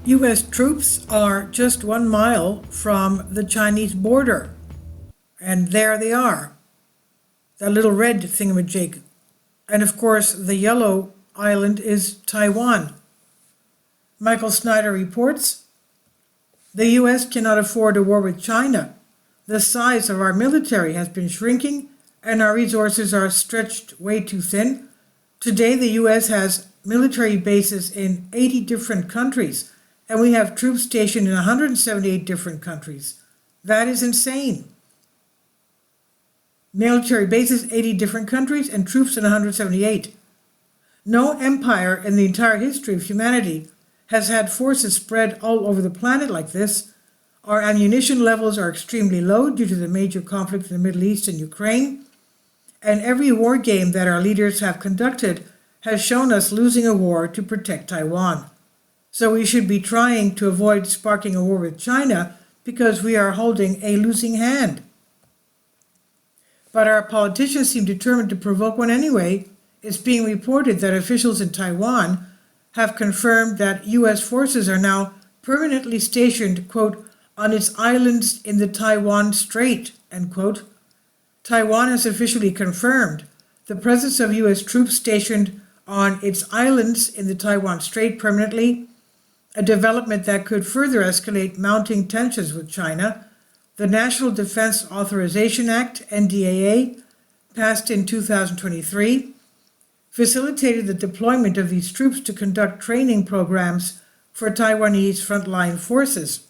U.S. troops are just 1 mile from the Chinese border, and there they are, that little red thingamajig. And of course, the yellow island is Taiwan. Michael Snyder reports, the U.S. cannot afford a war with China. The size of our military has been shrinking, and our resources are stretched way too thin. Today, the U.S. has military bases in 80 different countries, and we have troops stationed in 178 different countries. That is insane. Military bases, 80 different countries, and troops in 178. No empire in the entire history of humanity has had forces spread all over the planet like this. Our ammunition levels are extremely low due to the major conflict in the Middle East and Ukraine. And every war game that our leaders have conducted has shown us losing a war to protect Taiwan. So we should be trying to avoid sparking a war with China because we are holding a losing hand. But our politicians seem determined to provoke one anyway. It's being reported that officials in Taiwan have confirmed that U.S. forces are now permanently stationed, quote, on its islands in the Taiwan Strait, end quote. Taiwan has officially confirmed the presence of U.S. troops stationed on its islands in the Taiwan Strait permanently, a development that could further escalate mounting tensions with China. The National Defense Authorization Act, NDAA, passed in 2023, facilitated the deployment of these troops to conduct training programs for Taiwanese frontline forces.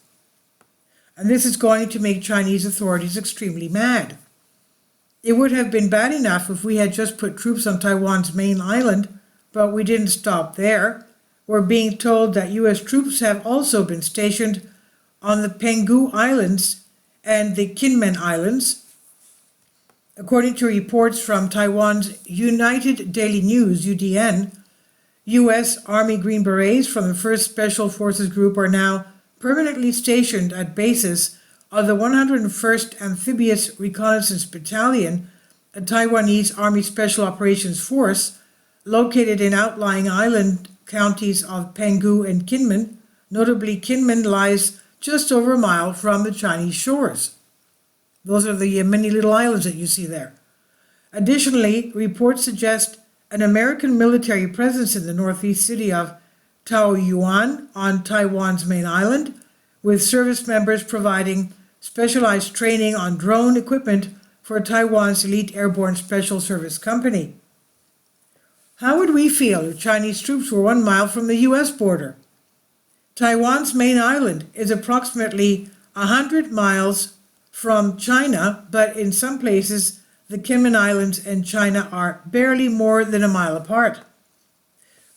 And this is going to make Chinese authorities extremely mad. It would have been bad enough if we had just put troops on Taiwan's main island, but we didn't stop there. We're being told that U.S. troops have also been stationed on the Penghu Islands and the Kinmen Islands. According to reports from Taiwan's United Daily News, UDN, U.S. Army Green Berets from the 1st Special Forces Group are now permanently stationed at bases of the 101st Amphibious Reconnaissance Battalion, a Taiwanese Army Special Operations Force located in outlying island counties of Penghu and Kinmen. Notably, Kinmen lies just over a mile from the Chinese shores. Those are the many little islands that you see there. Additionally, reports suggest an American military presence in the northeast city of Taoyuan on Taiwan's main island, with service members providing specialized training on drone equipment for Taiwan's elite airborne special service company. How would we feel if Chinese troops were 1 mile from the U.S. border? Taiwan's main island is approximately 100 miles from China, but in some places, the Kinmen Islands and China are barely more than a mile apart.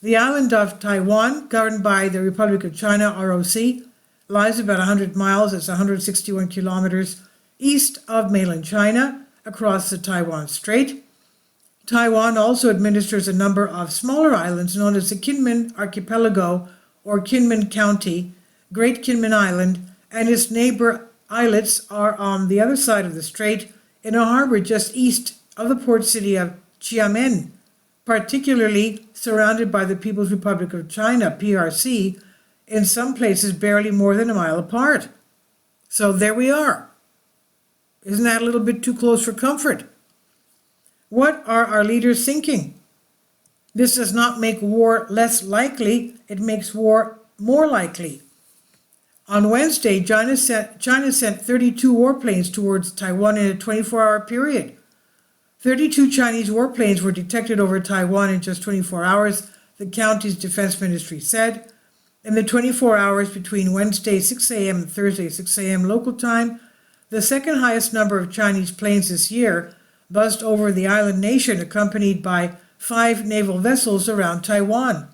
The island of Taiwan, governed by the Republic of China, ROC, lies about 100 miles, that's 161 kilometers, east of mainland China, across the Taiwan Strait. Taiwan also administers a number of smaller islands known as the Kinmen Archipelago or Kinmen County, Great Kinmen Island, and its neighbor islets are on the other side of the strait in a harbor just east of the port city of Xiamen, particularly surrounded by the People's Republic of China, PRC, in some places barely more than a mile apart. So there we are. Isn't that a little bit too close for comfort? What are our leaders thinking? This does not make war less likely, it makes war more likely. On Wednesday, China sent 32 warplanes towards Taiwan in a 24-hour period. 32 Chinese warplanes were detected over Taiwan in just 24 hours, the county's defense ministry said. In the 24 hours between Wednesday 6 a.m. and Thursday 6 a.m. local time, the second highest number of Chinese planes this year buzzed over the island nation, accompanied by 5 naval vessels around Taiwan.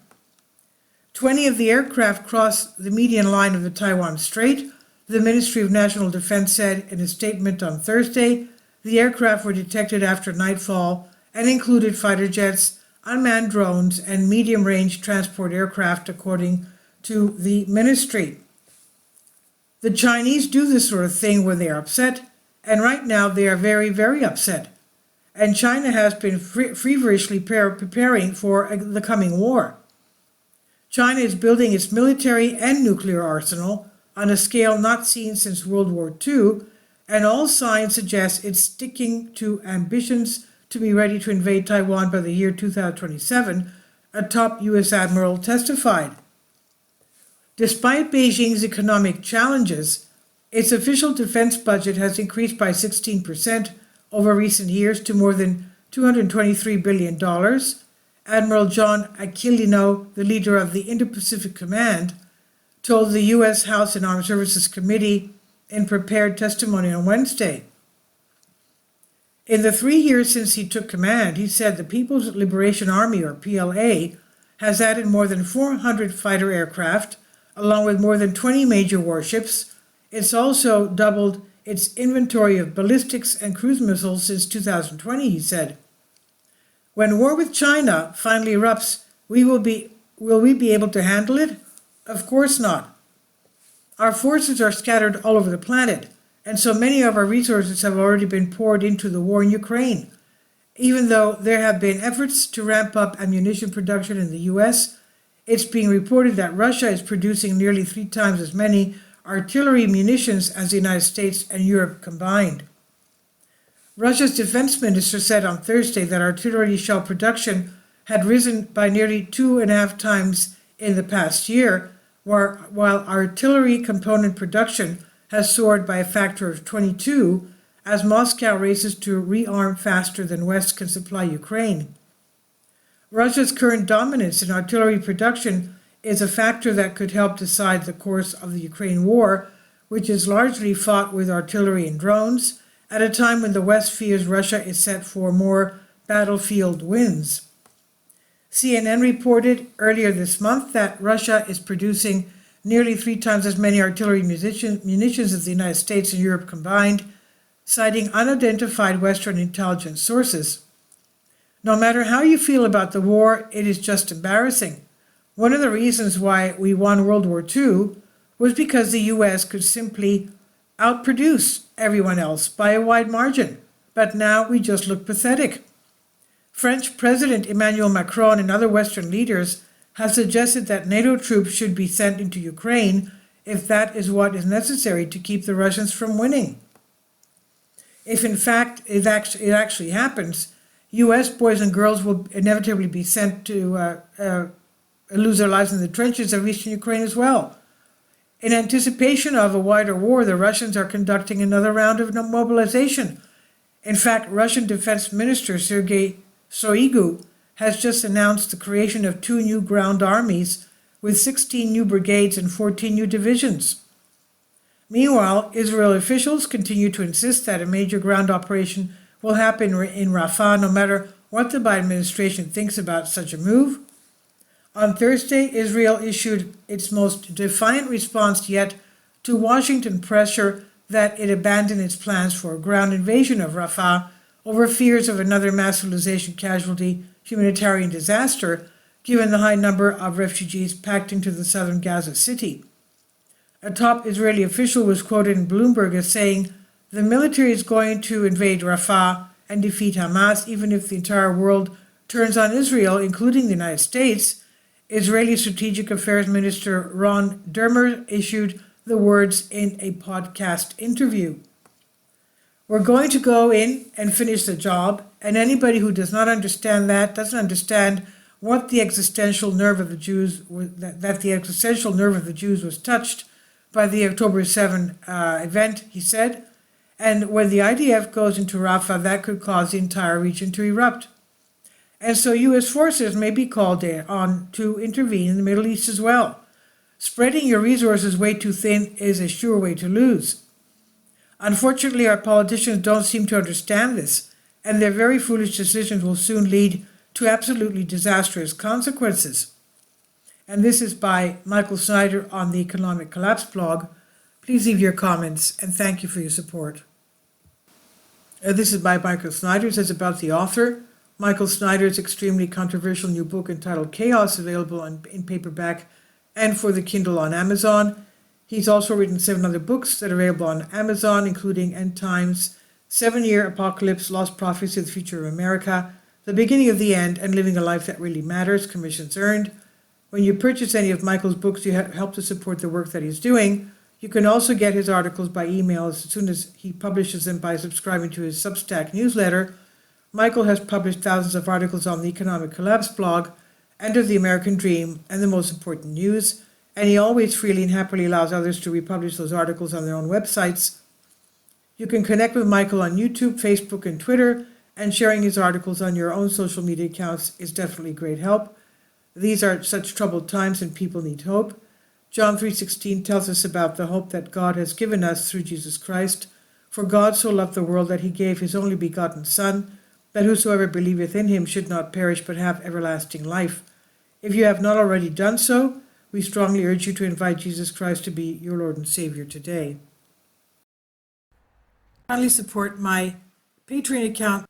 20 of the aircraft crossed the median line of the Taiwan Strait, the Ministry of National Defense said in a statement on Thursday. The aircraft were detected after nightfall and included fighter jets, unmanned drones, and medium-range transport aircraft, according to the ministry. The Chinese do this sort of thing when they are upset, and right now they are very, very upset. And China has been feverishly preparing for the coming war. China is building its military and nuclear arsenal on a scale not seen since World War II, and all signs suggest it's sticking to ambitions to be ready to invade Taiwan by the year 2027, a top U.S. admiral testified. Despite Beijing's economic challenges, its official defense budget has increased by 16% over recent years to more than $223 billion. Admiral John Aquilino, the leader of the Indo-Pacific Command, told the U.S. House and Armed Services Committee in prepared testimony on Wednesday. In the 3 years since he took command, he said the People's Liberation Army, or PLA, has added more than 400 fighter aircraft, along with more than 20 major warships. It's also doubled its inventory of ballistics and cruise missiles since 2020, he said. When war with China finally erupts, will we be able to handle it? Of course not. Our forces are scattered all over the planet, and so many of our resources have already been poured into the war in Ukraine. Even though there have been efforts to ramp up ammunition production in the U.S., it's being reported that Russia is producing nearly 3 times as many artillery munitions as the United States and Europe combined. Russia's defense minister said on Thursday that artillery shell production had risen by nearly 2.5 times in the past year, while artillery component production has soared by a factor of 22 as Moscow races to rearm faster than West can supply Ukraine. Russia's current dominance in artillery production is a factor that could help decide the course of the Ukraine war, which is largely fought with artillery and drones, at a time when the West fears Russia is set for more battlefield wins. CNN reported earlier this month that Russia is producing nearly 3 times as many artillery munitions as the United States and Europe combined, citing unidentified Western intelligence sources. No matter how you feel about the war, it is just embarrassing. One of the reasons why we won World War II was because the U.S. could simply outproduce everyone else by a wide margin, but now we just look pathetic. French President Emmanuel Macron and other Western leaders have suggested that NATO troops should be sent into Ukraine if that is what is necessary to keep the Russians from winning. If in fact it actually happens, U.S. boys and girls will inevitably be sent to lose their lives in the trenches of eastern Ukraine as well. In anticipation of a wider war, the Russians are conducting another round of mobilization. In fact, Russian Defense Minister Sergei Shoigu has just announced the creation of 2 new ground armies with 16 new brigades and 14 new divisions. Meanwhile, Israeli officials continue to insist that a major ground operation will happen in Rafah no matter what the Biden administration thinks about such a move. On Thursday, Israel issued its most defiant response yet to Washington pressure that it abandon its plans for a ground invasion of Rafah over fears of another mass civilization casualty humanitarian disaster, given the high number of refugees packed into the southern Gaza city. A top Israeli official was quoted in Bloomberg as saying, "The military is going to invade Rafah and defeat Hamas, even if the entire world turns on Israel, including the United States." Israeli Strategic Affairs Minister Ron Dermer issued the words in a podcast interview. "We're going to go in and finish the job, and anybody who does not understand that doesn't understand what the existential nerve of the Jews that the existential nerve of the Jews was touched by the October 7 event," he said. "And when the IDF goes into Rafah, that could cause the entire region to erupt. And so U.S. forces may be called on to intervene in the Middle East as well. Spreading your resources way too thin is a sure way to lose. Unfortunately, our politicians don't seem to understand this, and their very foolish decisions will soon lead to absolutely disastrous consequences." And this is by Michael Snyder on the Economic Collapse blog. Please leave your comments, and thank you for your support. This is by Michael Snyder. It says about the author. Michael Snyder's extremely controversial new book entitled Chaos, available in paperback and for the Kindle on Amazon. He's also written 7 other books that are available on Amazon, including End Times, 7-Year Apocalypse, Lost Prophecy of the Future of America, The Beginning of the End, and Living a Life That Really Matters, commissions earned. When you purchase any of Michael's books, you help to support the work that he's doing. You can also get his articles by email as soon as he publishes them by subscribing to his Substack newsletter. Michael has published thousands of articles on the Economic Collapse blog, End of the American Dream, and the most important news, and he always freely and happily allows others to republish those articles on their own websites. You can connect with Michael on YouTube, Facebook, and Twitter, and sharing his articles on your own social media accounts is definitely great help. These are such troubled times and people need hope. John 3:16 tells us about the hope that God has given us through Jesus Christ. For God so loved the world that he gave his only begotten Son, that whosoever believeth in him should not perish but have everlasting life. If you have not already done so, we strongly urge you to invite Jesus Christ to be your Lord and Savior today. Kindly support my Patreon account.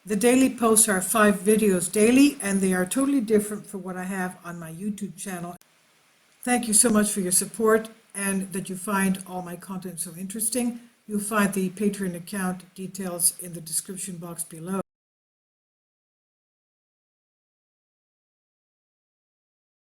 The daily posts are 5 videos daily, and they are totally different from what I have on my YouTube channel. Thank you so much for your support and that you find all my content so interesting. You'll find the Patreon account details in the description box below.